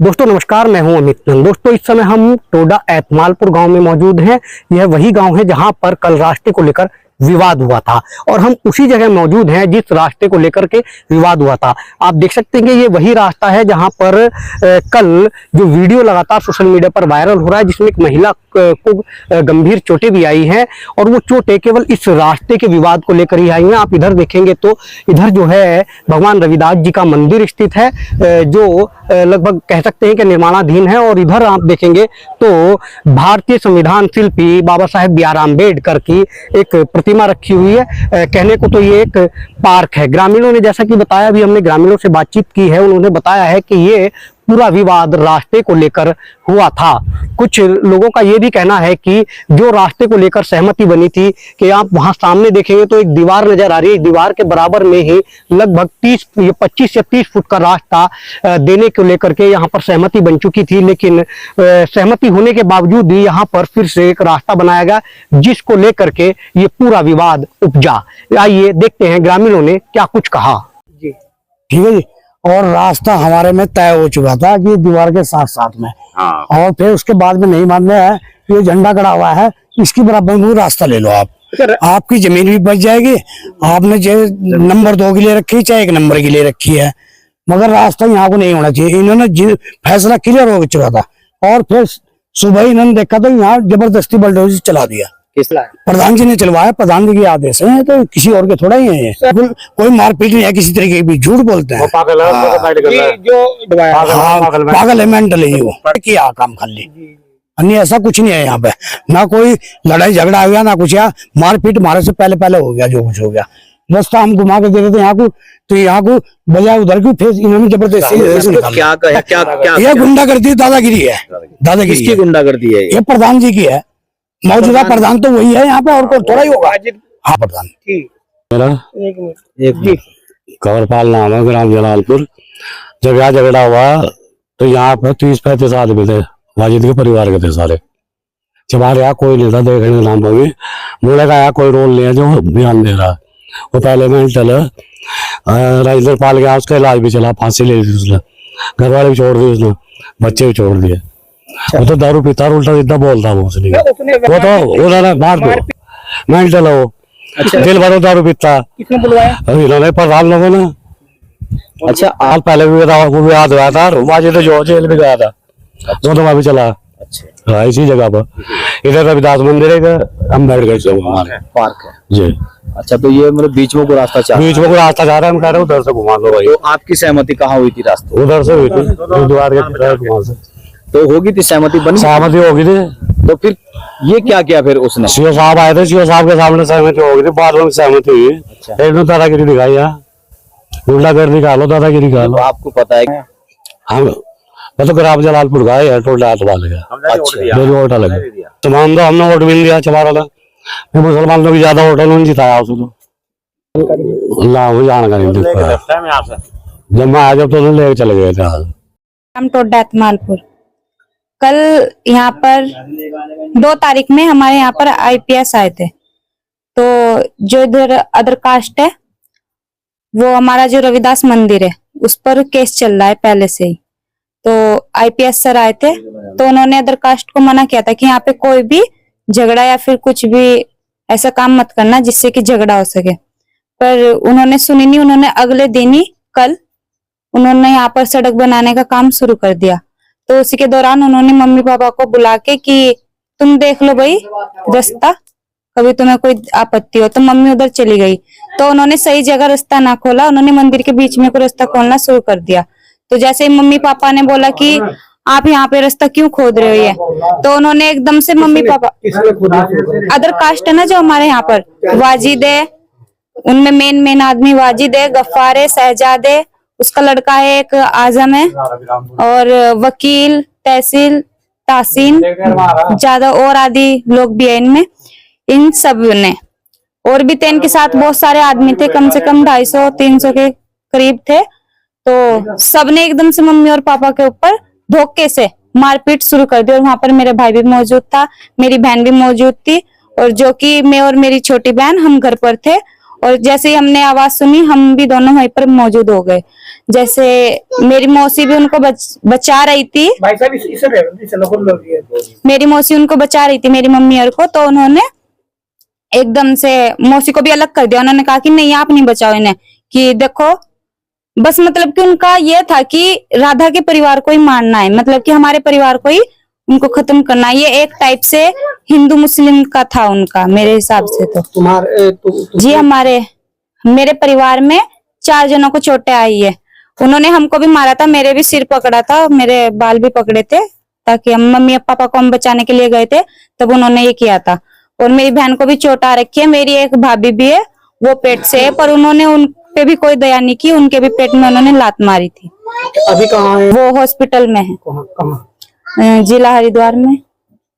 दोस्तों नमस्कार, मैं हूं अमित नंद। दोस्तों इस समय हम टोडा एतमालपुर गांव में मौजूद हैं। यह वही गांव है जहां पर कल रास्ते को लेकर विवाद हुआ था और हम उसी जगह मौजूद हैं जिस रास्ते को लेकर के विवाद हुआ था। आप देख सकते हैं कि ये वही रास्ता है जहां पर कल जो वीडियो लगातार सोशल मीडिया पर वायरल हो रहा है, जिसमें एक महिला को गंभीर चोटें भी आई हैं और वो चोटें केवल इस रास्ते के विवाद को लेकर ही आई हैं। आप इधर देखेंगे तो इधर जो है भगवान रविदास जी का मंदिर स्थित है, जो लगभग कह सकते हैं कि निर्माणाधीन है। और इधर आप देखेंगे तो भारतीय संविधान शिल्पी बाबा साहेब बी आर अम्बेडकर की एक प्रतिमा रखी हुई है। कहने को तो ये एक पार्क है। ग्रामीणों ने, जैसा कि बताया, भी हमने ग्रामीणों से बातचीत की है, उन्होंने बताया है कि ये पूरा विवाद रास्ते को लेकर हुआ था। कुछ लोगों का ये भी कहना है कि जो रास्ते को लेकर सहमति बनी थी कि आप वहां सामने देखेंगे तो एक दीवार नजर आ रही है, दीवार के बराबर में ही लगभग 25 या 30 फुट का रास्ता देने को लेकर के यहाँ पर सहमति बन चुकी थी। लेकिन सहमति होने के बावजूद भी यहाँ पर फिर से एक रास्ता बनाया गया, जिसको लेकर के ये पूरा विवाद उपजा। आइए देखते हैं ग्रामीणों ने क्या कुछ कहा। जी ठीक है जी। और रास्ता हमारे में तय हो चुका था कि दीवार के साथ साथ में, और फिर उसके बाद में नहीं मानने है, ये झंडा खड़ा हुआ है, इसकी बराबर में रास्ता ले लो आप, आपकी जमीन भी बच जाएगी। आपने जो नंबर 2 के लिए रखी, चाहे 1 नंबर के लिए रखी है, मगर रास्ता यहाँ को नहीं होना चाहिए। इन्होंने फैसला क्लियर हो चुका था और फिर सुबह इन्होंने देखा तो यहाँ जबरदस्ती बुलडोजर चला दिया। प्रधान जी ने चलवाया, प्रधान जी के आदेश है, तो किसी और के थोड़ा ही है। कोई मारपीट नहीं है किसी तरीके की, भी झूठ बोलते हैं। पागल है, मेंटल है वो, किया काम खाली। अन्य ऐसा कुछ नहीं है यहाँ पे, ना कोई लड़ाई झगड़ा हो गया ना कुछ, या मारपीट हमारे से पहले हो गया जो कुछ हो गया। रास्ता हम घुमा के दे रहे थे यहाँ को, तो यहाँ को बजाय उधर की, फिर इन्होंने जबरदस्ती क्या ये गुंडागर्दी, दादागिरी है। दादागिरी किसकी गुंडागर्दी है? ये प्रधान जी की है। मौजूदा प्रधान तो वही है यहाँ पे, और कोई थोड़ा ही होगा। हाँ प्रधान। मेरा कंवरपाल नाम है, ग्राम जलालपुर। जब यहाँ झगड़ा हुआ तो यहाँ पर 30-35 आदमी थे, वाजिद के परिवार के थे सारे। हमारे यहाँ कोई नहीं था देखने के नाम पर भी। बोले का यहाँ कोई रोल नहीं है जो बयान दे रहा। वो पहले मेंटल राजेंद्र पाल गया, उसका इलाज भी चला, फांसी ले ली उसने, घर वाले भी छोड़ दिए उसने, बच्चे भी छोड़ दिए। वो तो दारू पीता, उल्टा सीधा बोलता वो तो उन्होंने मार दो, मेंटल है वो। अच्छा। दिल भरो दारू पीता। किसने बुलवाया? इन्होंने प्रधान लोगों ने। अच्छा। आज पहले भी वो याद हुआ था, वाजिद जो जेल भी गया था, दोनों भी चला। अच्छा। इसी जगह पर इधर रविदास मंदिर है, अम्बेडकर पार्क है जी। अच्छा, तो ये मतलब बीच में कोई रास्ता चाह रहा है, हम कह रहे उधर से घुमा लो भाई। तो आपकी सहमति कहाँ हुई थी? रास्ते उधर से हुई थी, द्वार के तो होगी थी सहमति, बनी सहमति होगी थी। तो फिर ये क्या किया फिर उसने? सीओ साहब आए थे, सीओ साहब के सामने सहमति हो गई थी, बाद में सहमति हुई। अच्छा। एक दादागिरी दिखाई है, उल्टा कर निकालो, दादागिरी का लो। आपको पता है हम मैं तो ग्राम जलालपुर का है, टोडा एतमाल का। वोट अलग तमाम तो हमने वोट भी दिया चमारा, मुसलमान लोग ज्यादा वोट उन्होंने जिताया उसको। जानकारी जब मैं आया जब तो उन्होंने लेके चले गए थे। हम टोडा एतमालपुर कल यहाँ पर 2 तारीख में हमारे यहाँ पर आईपीएस आए थे। तो जो इधर अदर कास्ट है, वो हमारा जो रविदास मंदिर है उस पर केस चल रहा है पहले से ही। तो आईपीएस सर आए थे, तो उन्होंने अदर कास्ट को मना किया था कि यहाँ पे कोई भी झगड़ा या फिर कुछ भी ऐसा काम मत करना जिससे कि झगड़ा हो सके। पर उन्होंने सुनी नहीं। उन्होंने अगले दिन ही कल उन्होंने यहाँ पर सड़क बनाने का काम शुरू कर दिया। तो उसी के दौरान उन्होंने मम्मी पापा को बुला के कि तुम देख लो भाई रास्ता, कभी तुम्हें कोई आपत्ति हो। तो मम्मी उधर चली गई, तो उन्होंने सही जगह रास्ता ना खोला, उन्होंने मंदिर के बीच में कोई रास्ता खोलना शुरू कर दिया। तो जैसे ही मम्मी पापा ने बोला कि आप यहाँ पे रास्ता क्यों खोद रहे हो, ये तो उन्होंने एकदम से मम्मी पापा, अदर कास्ट है ना जो हमारे यहाँ पर, वाजिद है, उनमें मेन आदमी वाजिद है, गफ्फार है, शहजाद है, उसका लड़का है एक आजम है, और वकील, तहसील, तासीन, ज्यादा और आदि लोग भी है इनमें। इन सब ने और भी 3 के साथ बहुत सारे आदमी थे, कम से कम 250-300 के करीब थे। तो सबने एकदम से मम्मी और पापा के ऊपर धोखे से मारपीट शुरू कर दी। और वहां पर मेरा भाई भी मौजूद था, मेरी बहन भी मौजूद थी, और जो कि मैं और मेरी छोटी बहन हम घर पर थे। और जैसे ही हमने आवाज सुनी हम भी दोनों वहीं पर मौजूद हो गए। जैसे मेरी मौसी भी उनको बचा रही थी, भाई साहब मेरी मौसी उनको बचा रही थी, मेरी मम्मी और को, तो उन्होंने एकदम से मौसी को भी अलग कर दिया। उन्होंने कहा कि नहीं आप नहीं बचाओ इन्हें, कि देखो बस मतलब कि उनका ये था कि राधा के परिवार को ही मारना है, मतलब कि हमारे परिवार को ही उनको खत्म करना है। ये एक टाइप से हिंदू मुस्लिम का था उनका, मेरे हिसाब से तो। तुम्हारे जी मेरे परिवार में 4 जनों को चोटें आई है। उन्होंने हमको भी मारा था, मेरे भी सिर पकड़ा था, मेरे बाल भी पकड़े थे, ताकि हम मम्मी पापा को हम बचाने के लिए गए थे, तब उन्होंने ये किया था। और मेरी बहन को भी चोट आ रखी है, मेरी एक भाभी भी है, वो पेट से है, पर उन्होंने उन पे भी कोई दया नहीं की, उनके भी पेट में उन्होंने लात मारी थी। अभी कहाँ है? वो हॉस्पिटल में है, कहाँ? जिला हरिद्वार में।